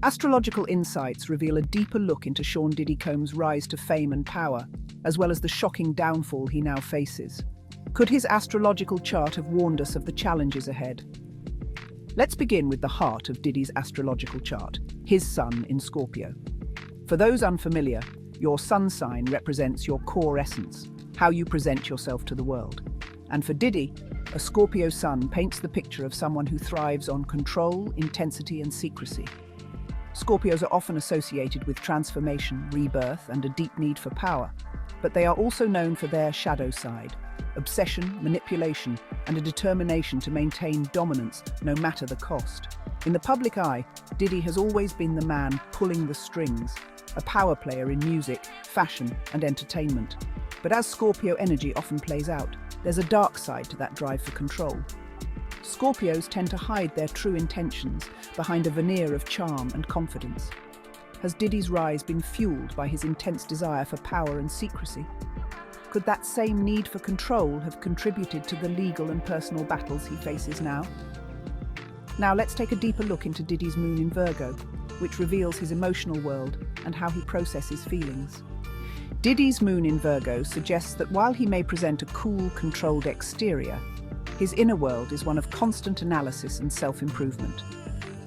Astrological insights reveal a deeper look into Sean Diddy Combs' rise to fame and power, as well as the shocking downfall he now faces. Could his astrological chart have warned us of the challenges ahead? Let's begin with the heart of Diddy's astrological chart, his sun in Scorpio. For those unfamiliar, your sun sign represents your core essence, how you present yourself to the world. And for Diddy, a Scorpio sun paints the picture of someone who thrives on control, intensity, and secrecy. Scorpios are often associated with transformation, rebirth, and a deep need for power, but they are also known for their shadow side, obsession, manipulation, and a determination to maintain dominance no matter the cost. In the public eye, Diddy has always been the man pulling the strings, a power player in music, fashion, and entertainment. But as Scorpio energy often plays out, there's a dark side to that drive for control. Scorpios tend to hide their true intentions behind a veneer of charm and confidence. Has Diddy's rise been fueled by his intense desire for power and secrecy? Could that same need for control have contributed to the legal and personal battles he faces now? Now let's take a deeper look into Diddy's moon in Virgo, which reveals his emotional world and how he processes feelings. Diddy's moon in Virgo suggests that while he may present a cool, controlled exterior, his inner world is one of constant analysis and self-improvement.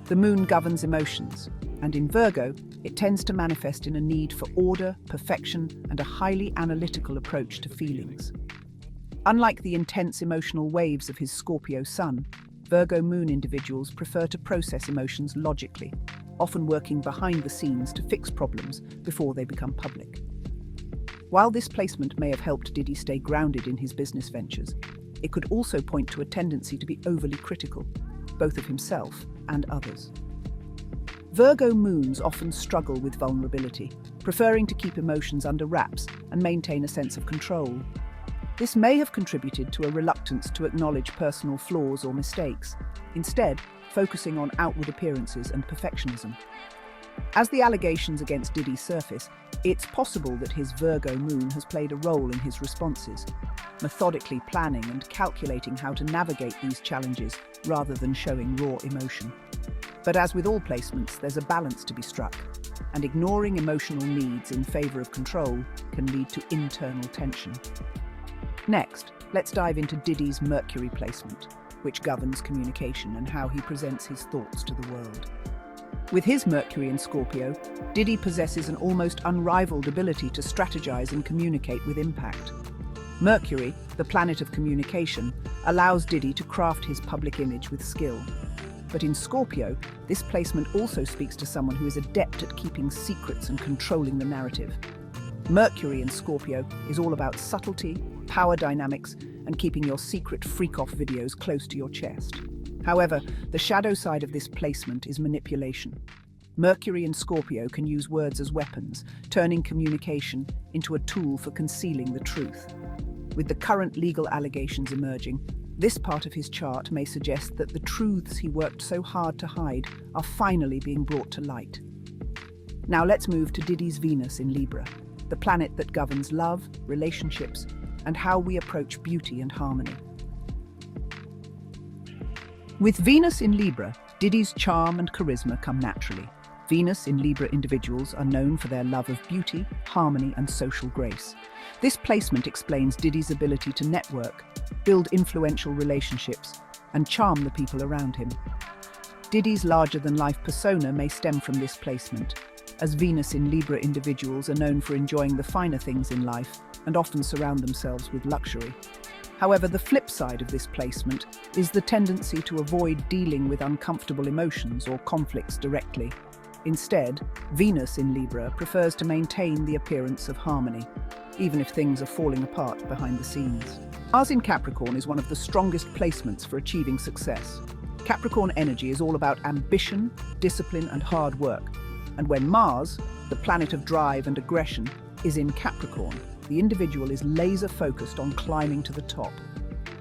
The moon governs emotions, and in Virgo, it tends to manifest in a need for order, perfection, and a highly analytical approach to feelings. Unlike the intense emotional waves of his Scorpio Sun, Virgo Moon individuals prefer to process emotions logically, often working behind the scenes to fix problems before they become public. While this placement may have helped Diddy stay grounded in his business ventures, it could also point to a tendency to be overly critical, both of himself and others. Virgo moons often struggle with vulnerability, preferring to keep emotions under wraps and maintain a sense of control. This may have contributed to a reluctance to acknowledge personal flaws or mistakes, instead focusing on outward appearances and perfectionism. As the allegations against Diddy surface, it's possible that his Virgo moon has played a role in his responses, methodically planning and calculating how to navigate these challenges rather than showing raw emotion. But as with all placements, there's a balance to be struck, and ignoring emotional needs in favor of control can lead to internal tension. Next, let's dive into Diddy's Mercury placement, which governs communication and how he presents his thoughts to the world. With his Mercury in Scorpio, Diddy possesses an almost unrivaled ability to strategize and communicate with impact. Mercury, the planet of communication, allows Diddy to craft his public image with skill. But in Scorpio, this placement also speaks to someone who is adept at keeping secrets and controlling the narrative. Mercury in Scorpio is all about subtlety, power dynamics, and keeping your secret freak-off videos close to your chest. However, the shadow side of this placement is manipulation. Mercury in Scorpio can use words as weapons, turning communication into a tool for concealing the truth. With the current legal allegations emerging, this part of his chart may suggest that the truths he worked so hard to hide are finally being brought to light. Now let's move to Diddy's Venus in Libra, the planet that governs love, relationships, and how we approach beauty and harmony. With Venus in Libra, Diddy's charm and charisma come naturally. Venus in Libra individuals are known for their love of beauty, harmony, and social grace. This placement explains Diddy's ability to network, build influential relationships, and charm the people around him. Diddy's larger-than-life persona may stem from this placement, as Venus in Libra individuals are known for enjoying the finer things in life and often surround themselves with luxury. However, the flip side of this placement is the tendency to avoid dealing with uncomfortable emotions or conflicts directly. Instead, Venus in Libra prefers to maintain the appearance of harmony, even if things are falling apart behind the scenes. Mars in Capricorn is one of the strongest placements for achieving success. Capricorn energy is all about ambition, discipline, and hard work. And when Mars, the planet of drive and aggression, is in Capricorn, the individual is laser-focused on climbing to the top.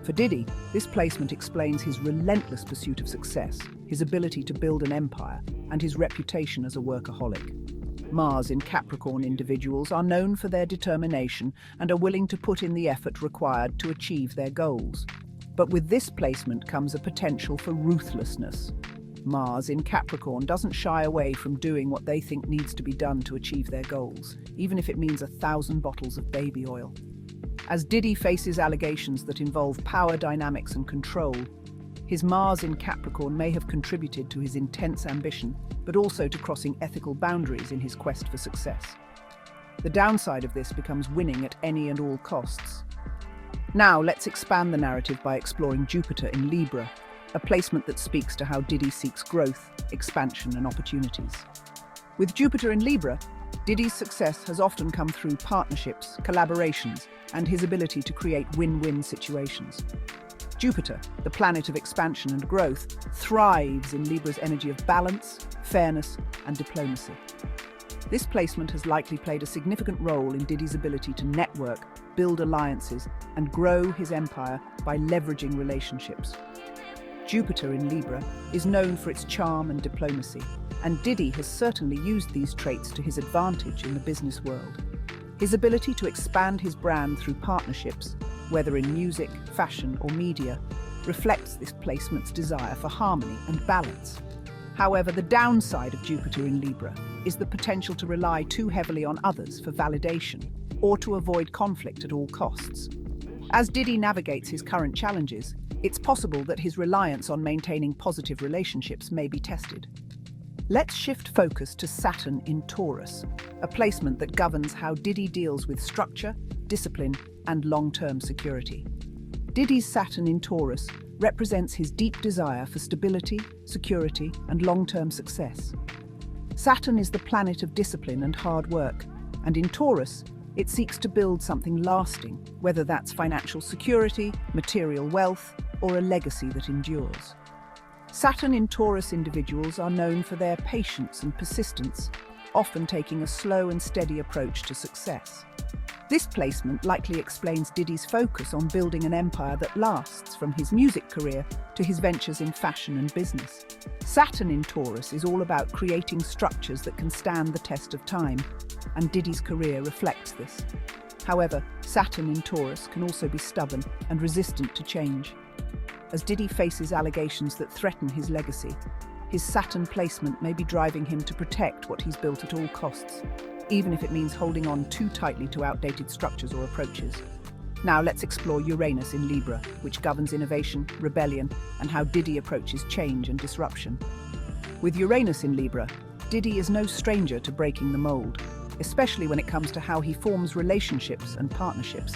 For Diddy, this placement explains his relentless pursuit of success, his ability to build an empire, and his reputation as a workaholic. Mars in Capricorn individuals are known for their determination and are willing to put in the effort required to achieve their goals. But with this placement comes a potential for ruthlessness. Mars in Capricorn doesn't shy away from doing what they think needs to be done to achieve their goals, even if it means 1,000 bottles of baby oil. As Diddy faces allegations that involve power dynamics and control, his Mars in Capricorn may have contributed to his intense ambition, but also to crossing ethical boundaries in his quest for success. The downside of this becomes winning at any and all costs. Now, let's expand the narrative by exploring Jupiter in Libra, a placement that speaks to how Diddy seeks growth, expansion, and opportunities. With Jupiter in Libra, Diddy's success has often come through partnerships, collaborations, and his ability to create win-win situations. Jupiter, the planet of expansion and growth, thrives in Libra's energy of balance, fairness, and diplomacy. This placement has likely played a significant role in Diddy's ability to network, build alliances, and grow his empire by leveraging relationships. Jupiter in Libra is known for its charm and diplomacy, and Diddy has certainly used these traits to his advantage in the business world. His ability to expand his brand through partnerships, whether in music, fashion, or media, reflects this placement's desire for harmony and balance. However, the downside of Jupiter in Libra is the potential to rely too heavily on others for validation or to avoid conflict at all costs. As Diddy navigates his current challenges, it's possible that his reliance on maintaining positive relationships may be tested. Let's shift focus to Saturn in Taurus, a placement that governs how Diddy deals with structure, discipline, and long-term security. Diddy's Saturn in Taurus represents his deep desire for stability, security, and long-term success. Saturn is the planet of discipline and hard work, and in Taurus, it seeks to build something lasting, whether that's financial security, material wealth, or a legacy that endures. Saturn in Taurus individuals are known for their patience and persistence, often taking a slow and steady approach to success. This placement likely explains Diddy's focus on building an empire that lasts, from his music career to his ventures in fashion and business. Saturn in Taurus is all about creating structures that can stand the test of time, and Diddy's career reflects this. However, Saturn in Taurus can also be stubborn and resistant to change. As Diddy faces allegations that threaten his legacy, his Saturn placement may be driving him to protect what he's built at all costs, even if it means holding on too tightly to outdated structures or approaches. Now let's explore Uranus in Libra, which governs innovation, rebellion, and how Diddy approaches change and disruption. With Uranus in Libra, Diddy is no stranger to breaking the mold, especially when it comes to how he forms relationships and partnerships.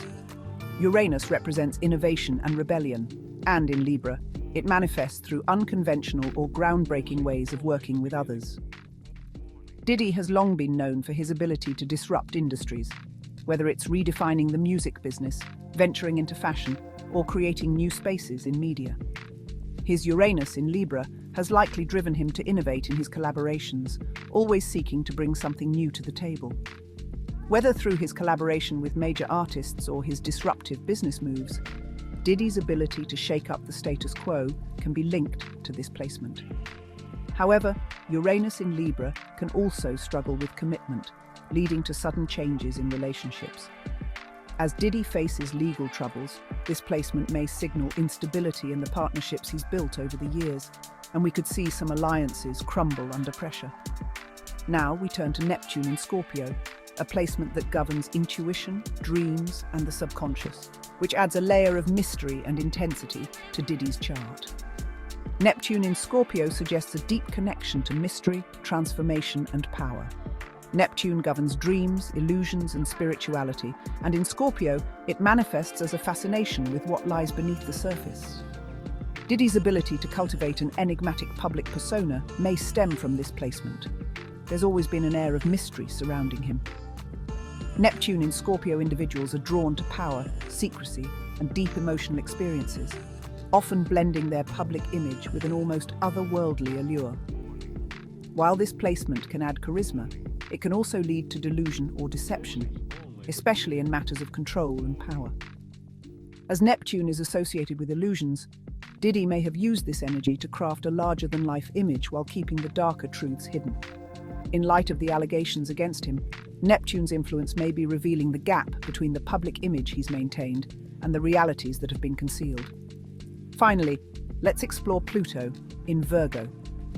Uranus represents innovation and rebellion, and in Libra, it manifests through unconventional or groundbreaking ways of working with others. Diddy has long been known for his ability to disrupt industries, whether it's redefining the music business, venturing into fashion, or creating new spaces in media. His Uranus in Libra has likely driven him to innovate in his collaborations, always seeking to bring something new to the table. Whether through his collaboration with major artists or his disruptive business moves, Diddy's ability to shake up the status quo can be linked to this placement. However, Uranus in Libra can also struggle with commitment, leading to sudden changes in relationships. As Diddy faces legal troubles, this placement may signal instability in the partnerships he's built over the years, and we could see some alliances crumble under pressure. Now we turn to Neptune in Scorpio, a placement that governs intuition, dreams, and the subconscious, which adds a layer of mystery and intensity to Diddy's chart. Neptune in Scorpio suggests a deep connection to mystery, transformation, and power. Neptune governs dreams, illusions, and spirituality, and in Scorpio, it manifests as a fascination with what lies beneath the surface. Diddy's ability to cultivate an enigmatic public persona may stem from this placement. There's always been an air of mystery surrounding him. Neptune in Scorpio individuals are drawn to power, secrecy, and deep emotional experiences, often blending their public image with an almost otherworldly allure. While this placement can add charisma, it can also lead to delusion or deception, especially in matters of control and power. As Neptune is associated with illusions, Diddy may have used this energy to craft a larger-than-life image while keeping the darker truths hidden. In light of the allegations against him, Neptune's influence may be revealing the gap between the public image he's maintained and the realities that have been concealed. Finally, let's explore Pluto in Virgo,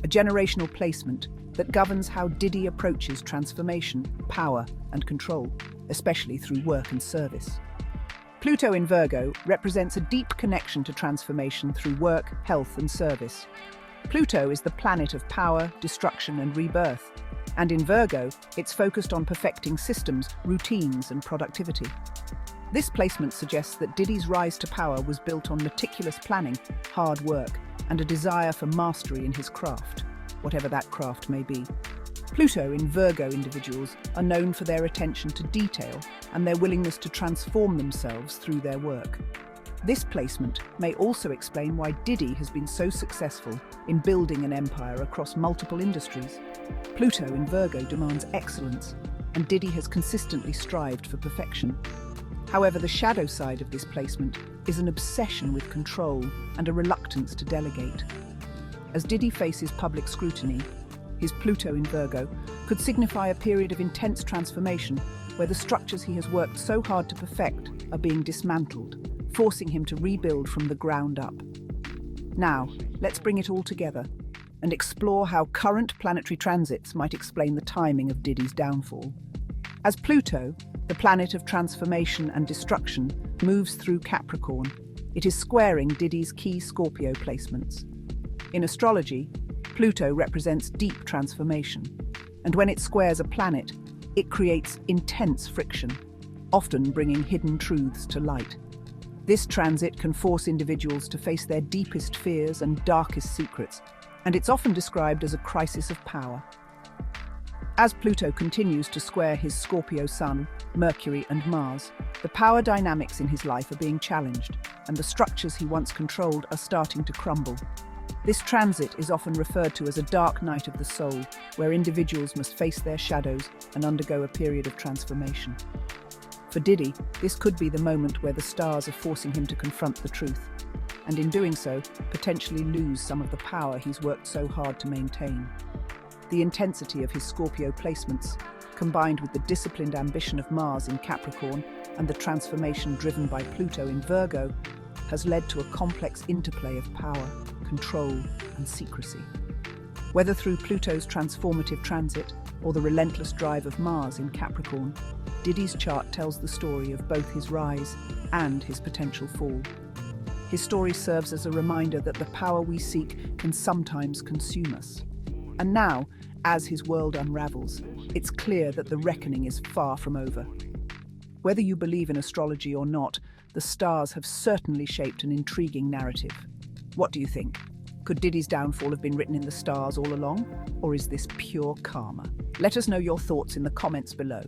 a generational placement that governs how Diddy approaches transformation, power, and control, especially through work and service. Pluto in Virgo represents a deep connection to transformation through work, health, and service. Pluto is the planet of power, destruction, and rebirth, and in Virgo, it's focused on perfecting systems, routines, and productivity. This placement suggests that Diddy's rise to power was built on meticulous planning, hard work, and a desire for mastery in his craft, whatever that craft may be. Pluto in Virgo individuals are known for their attention to detail and their willingness to transform themselves through their work. This placement may also explain why Diddy has been so successful in building an empire across multiple industries. Pluto in Virgo demands excellence, and Diddy has consistently strived for perfection. However, the shadow side of this placement is an obsession with control and a reluctance to delegate. As Diddy faces public scrutiny, his Pluto in Virgo could signify a period of intense transformation where the structures he has worked so hard to perfect are being dismantled, forcing him to rebuild from the ground up. Now, let's bring it all together and explore how current planetary transits might explain the timing of Diddy's downfall. As Pluto, the planet of transformation and destruction, moves through Capricorn, it is squaring Diddy's key Scorpio placements. In astrology, Pluto represents deep transformation, and when it squares a planet, it creates intense friction, often bringing hidden truths to light. This transit can force individuals to face their deepest fears and darkest secrets, and it's often described as a crisis of power. As Pluto continues to square his Scorpio Sun, Mercury, and Mars, the power dynamics in his life are being challenged, and the structures he once controlled are starting to crumble. This transit is often referred to as a dark night of the soul, where individuals must face their shadows and undergo a period of transformation. For Diddy, this could be the moment where the stars are forcing him to confront the truth, and in doing so, potentially lose some of the power he's worked so hard to maintain. The intensity of his Scorpio placements, combined with the disciplined ambition of Mars in Capricorn and the transformation driven by Pluto in Virgo, has led to a complex interplay of power, control, and secrecy. Whether through Pluto's transformative transit or the relentless drive of Mars in Capricorn, Diddy's chart tells the story of both his rise and his potential fall. His story serves as a reminder that the power we seek can sometimes consume us. And now, as his world unravels, it's clear that the reckoning is far from over. Whether you believe in astrology or not, the stars have certainly shaped an intriguing narrative. What do you think? Could Diddy's downfall have been written in the stars all along? Or is this pure karma? Let us know your thoughts in the comments below.